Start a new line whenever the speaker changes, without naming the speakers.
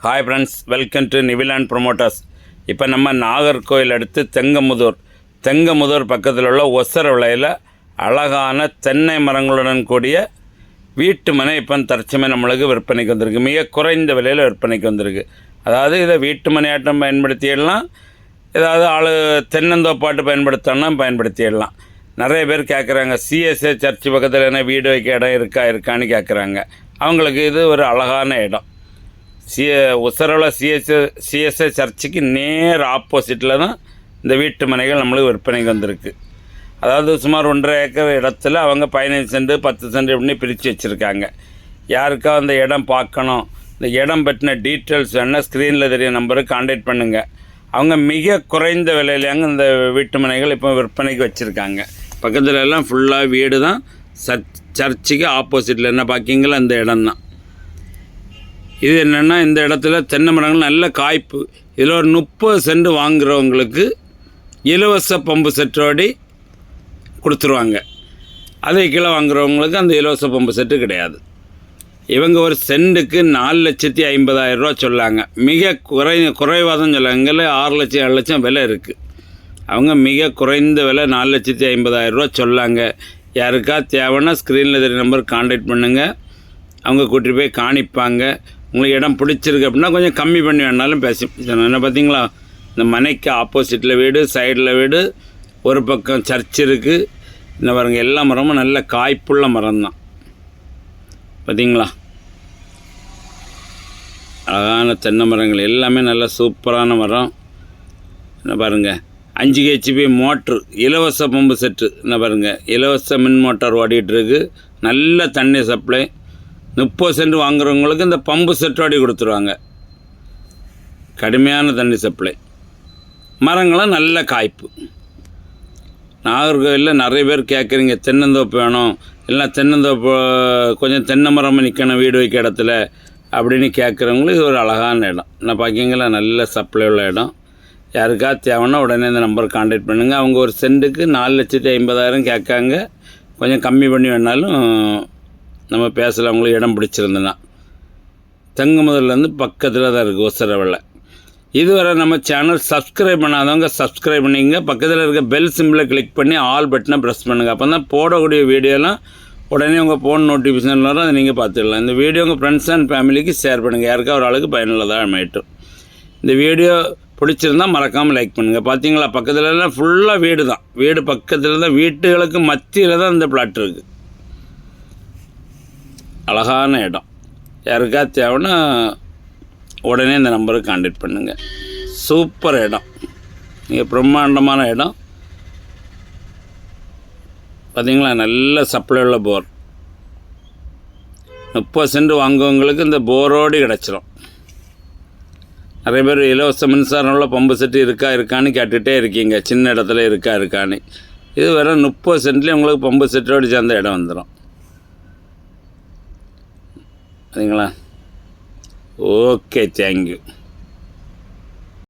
Hi friends, welcome to Niviland promoters. இப்போ நம்ம நாகர்கோவில் அடுத்து தெங்கமுதூர் பக்கத்தில் உள்ள ஒசரவிளையில் அழகான தென்னை மரங்களுடன் கூடிய வீட்டு மனை இப்போ தற்சமயம் நம்மளுக்கு விற்பனைக்கு வந்திருக்கு. மிக குறைந்த விலையில் விற்பனைக்கு வந்திருக்கு. அதாவது இதை வீட்டு மனையாட்டம் பயன்படுத்திடலாம், ஏதாவது தென்னந்தோப்பாட்டு பயன்படுத்தணும்னா பயன்படுத்திடலாம். நிறைய பேர் கேட்குறாங்க, சிஎஸ்ஏ சர்ச் பக்கத்தில் என்ன வீடு வைக்க இடம் இருக்கான்னு கேட்குறாங்க. அவங்களுக்கு இது ஒரு அழகான இடம். உசரவில் சிஎஸ்ஐ சர்ச்சுக்கு நேர் ஆப்போசிட்டில் தான் இந்த வீட்டு மனைகள் நம்மளுக்கு விற்பனைக்கு வந்திருக்கு. அதாவது சுமார் 1.5 ஏக்கர் இடத்துல அவங்க 15 சென்ட் 10 சென்ட் இப்படின்னு பிரித்து வச்சுருக்காங்க. யாருக்கா அந்த இடம் பார்க்கணும், இந்த இடம் பற்றின டீட்டெயில்ஸ் வேணால் ஸ்க்ரீனில் தெரிய நம்பருக்கு கான்டாக்ட் பண்ணுங்கள். அவங்க மிக குறைந்த விலையிலேங்க இந்த வீட்டு மனைகள் இப்போ விற்பனைக்கு வச்சுருக்காங்க. பக்கத்தில் எல்லாம் ஃபுல்லாக வீடு தான். சர்ச்சுக்கு ஆப்போசிட்டில் என்ன பார்க்கிங்களா இந்த இடம் தான். இது என்னென்னா, இந்த இடத்துல தென்னை மரங்கள் நல்ல காய்ப்பு. இதில் ஒரு 30 சென்ட் வாங்குகிறவங்களுக்கு இலவச பம்பு செட்டோடி கொடுத்துருவாங்க. அதே கீழே வாங்குகிறவங்களுக்கு அந்த இலவச பம்பு செட்டு கிடையாது. இவங்க ஒரு சென்ட்டுக்கு 4,50,000 ரூபா சொல்லாங்க. மிக குறைவாக தான் சொல்லாங்க. இங்கே 6 லட்சம் 7 லட்சம் விலை இருக்குது. அவங்க மிக குறைந்த விலை 4,50,000 ரூபா சொல்லாங்க. யாருக்கா தேவைன்னா ஸ்க்ரீனில் தெரிய நம்பருக்கு கான்டாக்ட் பண்ணுங்கள். அவங்க கூட்டிகிட்டு போய் காணிப்பாங்க. உங்களுக்கு இடம் பிடிச்சிருக்கு அப்படின்னா கொஞ்சம் கம்மி பண்ணி வேணாலும் பேசி என்ன பார்த்தீங்களா, இந்த மனைக்கு ஆப்போசிட்டில் வீடு, சைடில் வீடு, ஒரு பக்கம் சர்ச் இருக்குது. இந்த பாருங்க, எல்லா மரமும் நல்ல காய்ப்புள்ள மரம் தான். பார்த்தீங்களா, அழகான தென்னை மரங்கள் எல்லாமே நல்ல சூப்பரான மரம். என்ன பாருங்கள், 5 HP மோட்ரு, இலவச பம்பு செட்டு. என்ன பாருங்கள், இலவச மின் மோட்டார் ஓடிட்டுருக்கு. நல்ல தண்ணி சப்ளை. 30 சென்ட் வாங்குறவங்களுக்கு இந்த பம்பு செட்டோடி கொடுத்துருவாங்க. கடுமையான தண்ணி சப்ளை. மரங்களும் நல்ல காய்ப்பு. நாகர்கோவிலில் நிறைய பேர் கேட்குறீங்க, தென்னந்தோப்பு வேணும், இல்லை தென்னந்தோப்பு கொஞ்சம் தென்னை மரம் நிற்கணும் வீடு வைக்க இடத்துல அப்படின்னு கேட்குறவங்களுக்கு இது ஒரு அழகான இடம். என்ன பார்க்கிங்களா, நல்ல சப்ளை உள்ள இடம். யாருக்கா தேவைன்னா உடனே இந்த நம்பருக்கு கான்டாக்ட் பண்ணுங்கள். அவங்க ஒரு சென்ட்டுக்கு 4,50,000 கேட்காங்க. கொஞ்சம் கம்மி பண்ணி வேணாலும் நம்ம பேசலாம். அவங்களுக்கு இடம் பிடிச்சிருந்ததுன்னா. தெங்கமுதூர்லேருந்து பக்கத்தில் தான் இருக்குது ஒசரவில். இதுவரை நம்ம சேனல் சப்ஸ்கிரைப் பண்ணாதவங்க சப்ஸ்கிரைப் பண்ணிங்க. பக்கத்தில் இருக்க பெல் சிம்பிளை கிளிக் பண்ணி ஆல் பட்டனை ப்ரெஸ் பண்ணுங்கள். அப்போ தான் போடக்கூடிய வீடியோலாம் உடனே உங்கள் ஃபோன் நோட்டிஃபிகேஷன் வரும், அதை நீங்கள் பார்த்துக்கலாம். இந்த வீடியோ உங்கள் ஃப்ரெண்ட்ஸ் அண்ட் ஃபேமிலிக்கு ஷேர் பண்ணுங்கள். யாருக்கா ஒரு ஆளுக்கு பயனுள்ளதாக அமையட்டும். இந்த வீடியோ பிடிச்சிருந்தால் மறக்காமல் லைக் பண்ணுங்கள். பார்த்தீங்களா, பக்கத்துலலாம் ஃபுல்லாக வீடு தான். வீடு பக்கத்தில் தான், வீட்டுகளுக்கு மத்தியில் தான் இந்த பிளாட் இருக்குது. அழகான இடம். யாருக்கா தேவைன்னா உடனே இந்த நம்பருக்கு கான்டாக்ட் பண்ணுங்கள். சூப்பர் இடம், மிக பிரம்மாண்டமான இடம். பார்த்தீங்களா, நல்ல சப்ளை உள்ள போர். 30 சென்ட் வாங்குவவங்களுக்கு இந்த போரோடு கிடச்சிரும். நிறைய பேர் இலவச மின்சாரம் உள்ள பம்பு செட்டு இருக்கான்னு கேட்டுகிட்டே இருக்கீங்க. சின்ன இடத்துல இருக்கான்னு. இது வெறும் 30 சென்ட்லேயே உங்களுக்கு பம்பு செட்டோடு சேர்ந்த இடம் வந்துடும். சரிங்களா, ஓகே, தேங்க்யூ.